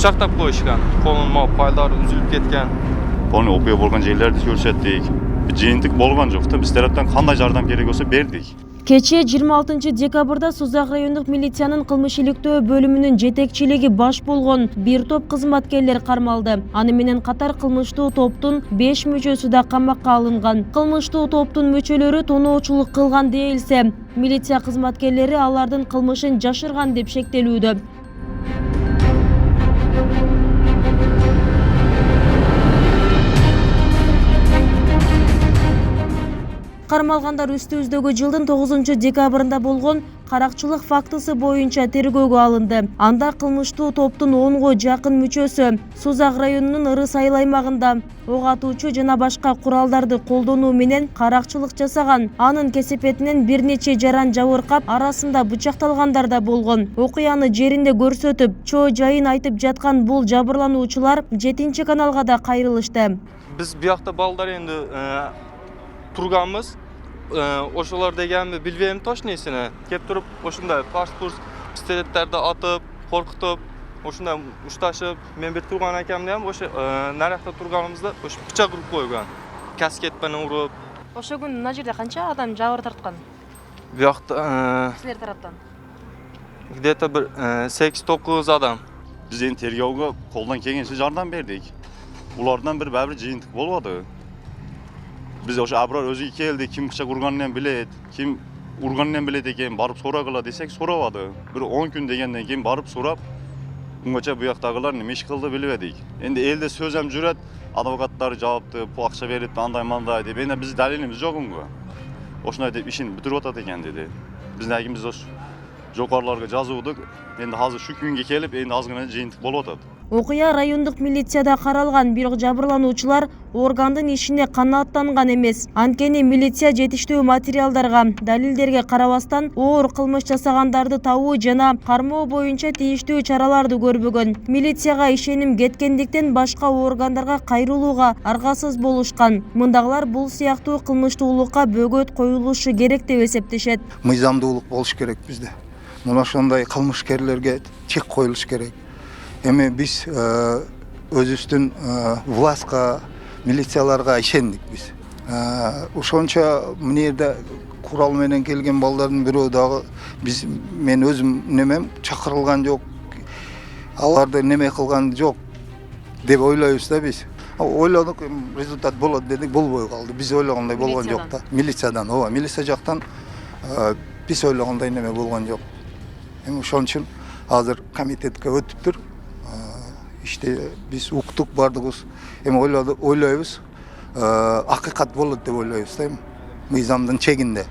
pichoqlab qo'yishgan. Qo'lning paylari uzilib ketgan. Buni o'qiya bo'lgan joylarni ko'rsatdik. Bir jiyintik bo'lgan yo'qda. Biz tarafdan qanday yordam kerak bo'lsa berdik. Кече 26 декабрда Сузак райондук милициянын кылмыш иликтөө бөлүмүнүн жетекчилиги баш болгон бир топ кызматкерлер кармалды. Аны менен катар кылмыштуу топтун 5 мүчөсү да камакка алынган. Кылмыштуу топтун мүчөлөрү тоноочулук кылган дейилсе, милиция кызматкерлери алардын кылмышын жашырган деп шектелүүдө. Кармалгандар үстүбүздөгү жылдын 9 декабрында болгон каракчылык фактысы боюнча тергөөгө алынды. Анда кылмыштуу топтун 10го жакын мүчөсү Сузак районунун Ырыс айыл аймагында ок атуучу жана башка куралдарды колдонуу менен каракчылык жасаган. Анын кесепетинен бир нече жаран жабыркап, арасында бычакталгандар да болгон. Окуяны жеринде көрсөтүп, чоо жайын айтып жаткан бул жабырлануучулар 7-каналга да кайрылышты. Biz bu yoqda balдар endi turganmiz. Oşular deganmi bilbeyim toshnesini. Kep turib oshunday pastpurs pistoletlarni atib, qo'rqitib, oshunday mushtashib, men bir turgan akamni ham o'sha naraqda turganimizda o'sha pichoq urib qo'ygan. Kasket bilan urib. O'sha kun mына жерде qancha odam jabr tortgan? Bu yoqda Sizlar tarafdan. где-то bir 8-9 adam. Biz endi tergovga qo'ldan kelgancha yordam berdik. Ulardan bir baribir jiyintik bo'lmadi. Biz o'sha Abrar o'zi keldi, kim pichoq urganini ham biladi, kim urganini ham biladi ekan, borib so'rag'ila desak so'ravadi. Bir 10 kun degandan keyin borib so'rab, ungacha bu yoqdagilar nima ish qildi bilmadik. Endi elda so'z ham jurat, advokatlar javobdi, pul aqcha beribdi, anday-manday deb. Endi biz dalilimiz yo'q unga. O'shunday deb ishini bitirib o'tadi ekan dedi. Bizlarimiz o'sha jo'qorlarga yozuvdik. Endi hozir shu kunga kelib, endi ozgina jiyintik bo'lib o'tadi. Окуя райондук милицияда каралган, бирок жабырлануучулар органдын ишине канааттанган эмес. Анткени милиция жетиштүү материалдарга, далилдерге карабастан оор кылмыш жасагандарды табуу жана кармоо боюнча тийиштүү чараларды көрбөгөн. Милицияга ишеним кеткендиктен башка органдарга кайрылууга аргасыз болушкан. Мындагылар бул сыяктуу кылмыштуулукка бөгөт коюлушу керек деп эсептешет. Мыйзамдуулук болуш керек бизде. Мына ошондой кылмышкерлерге чек коюлуш керек. Эми биз өзүбүздүн властка, милицияларга ишендик биз. Ошончо мына жерде курал менен келген балдардын бирөө дагы мен өзүм немем чакырылган жок. Аларды неме кылган жок деп ойлойбуз да биз. Ойлодук, результат болот дедик, болбой калды. Биз ойлогондой болгон жок да. Милициядан, ооба, милиция жактан биз ойлогондой неме болгон жок. Эми ошон үчүн азыр комитетке өтүптүр. İşte biz uktuk bardığız, hem oylayız, hakikat bolot deb oylayız, değil mi? Mıyzamdın çeginde.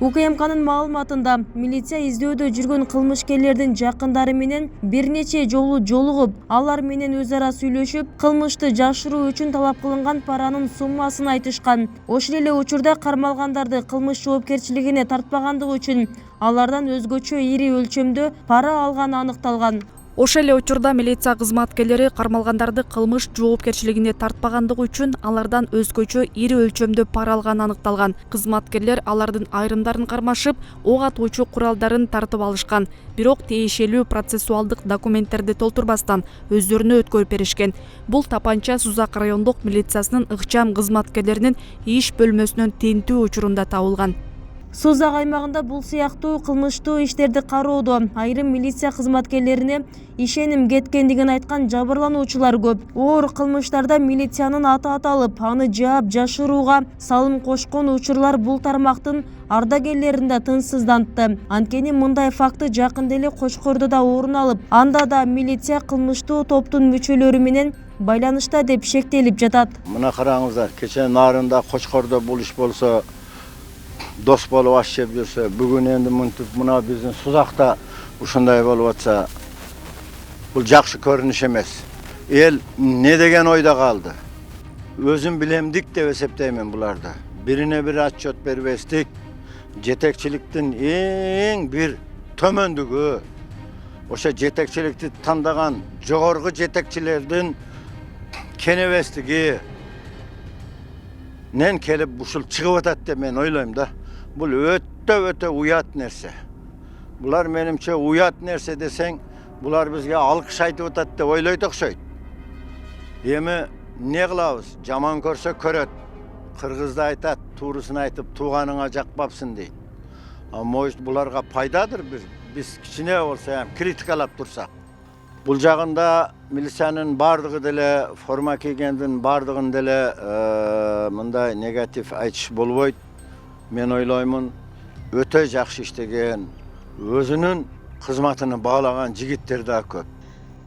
УКМКнын маалыматында милиция издөөдө жүргөн кылмышкерлердин жакындары менен бир нече жолу жолугуп, алар менен өз ара сүйлөшүп, кылмышты жашыруу үчүн талап кылынган паранын суммасын айтышкан. Ошол эле учурда кармалгандарды кылмыш жоопкерчилигине тартпагандыгы үчүн алардан өзгөчө ири өлчөмдө пара алганы аныкталган. Ошол эле учурда милиция кызматкерлери кармалгандарды кылмыш жоопкерчилигине тартпагандыгы үчүн алардан өзгөчө ири өлчөмдө пара алганы аныкталган. Кызматкерлер алардын айрымдарын кармашып, ок атуучу куралдарын тартып алышкан. Бирок тиешелүү процессуалдык документтерди толтурбастан өздөрүнө өткөрүп беришкен. Бул тапанча Сузак райондук милициясынын ыкчам кызматкерлеринин иш бөлмөсүнөн тинтүү учурунда табылган. Сузак аймагында бул сыяктуу кылмыштуу иштерди кароодо айрым милиция кызматкерлерине ишеним кеткендигин айткан жабырлануучулар көп. Оор кылмыштарда милициянын аты аталып, аны жаап жашырууга салым кошкон учурлар бул тармактын ардагерлерин да тынчсыздантты. Анткени мындай факты жакында эле Кочкордо да орун алып, анда да милиция кылмыштуу топтун мүчөлөрү менен байланышта деп шектелип жатат. Мына караңыздар, кече нарында Кочкордо бул иш болсо дос болуп аш жеп жүрсө, бүгүн энди мынтип мына биздин Сузакта ушундай болуп атса, бул жакшы көрүнүш эмес. Эл не деген ойдо калды? Өзүм билемдик деп эсептеймин буларды. Бирине бири отчет бербестик, жетекчиликтин эң бир төмөндүгү. Ошо жетекчиликти тандаган жогорку жетекчилердин кенебестиги нен келип ушул чыгып атат деп мен ойлойм да. Бул өтө уят нерсе. Булар менимче уят нерсе десең, Bular bizge alkış aytıp atat dep oyloyt okşoyt. Эми не кылабыз? Жаман көрсө көрөт. Кыргызда айтат, туурусун айтып, тууганыңа жакпапсың дейт. Может буларга пайдадыр биз кичине болсо ham критикалап турсак. Бул жагында милициянын бардыгы деле, форма кийгендин бардыгын деле мындай негатив айтыш болбойт. Мен ойлоймун, өтө жакшы иштеген, өзүнүн кызматыны баалаган жигиттер да көп.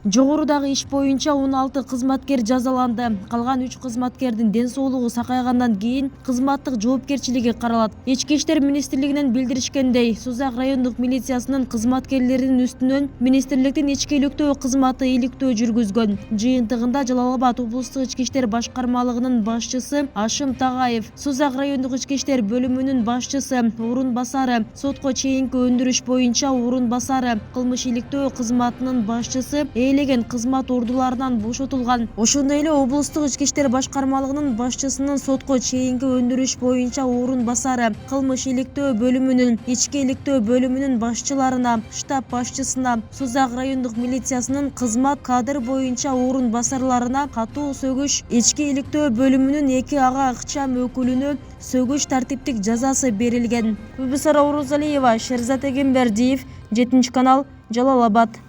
Жогорудагы иш боюнча 16 кызматкер жазаланды. Калган 3 кызматкердин ден соолугу сакайгандан кийин кызматтык жоопкерчилиги каралат. Ички иштер министрлигинен билдиришкендей, Сузак райондук милициясынын кызматкерлеринин үстүнөн министрликтин ички иликтөө кызматы иликтөө жүргүзгөн. Жыйынтыгында Жалал Абад облустук ички иштер башкармалыгынын башчысы Ашым Тагаев, Сузак райондук ички иштер бөлүмүнүн башчысы орун басары, сотко чейинки өндүрүш боюнча орун басары, кылмыш иликтөө кызматынын башчысы элеген кызмат ордуларынан бошотулган. Ошондой эле облустук ички иштер башкармалыгынын башчысынын сотко чейинки өндүрүш боюнча орун басары, кылмыш иликтөө бөлүмүнүн, ички иликтөө бөлүмүнүн башчыларына, штаб башчысына, Сузак райондук милициясынын кызмат кадр боюнча орун басарларына катуу сөгүш, ички иликтөө бөлүмүнүн 2 ага ыкчам өкүлүнө сөгүш тартиптик жазасы берилген. Күбүсара Орозалиева, Шерзат Эгембердиев, 7 канал, Жалал Абад.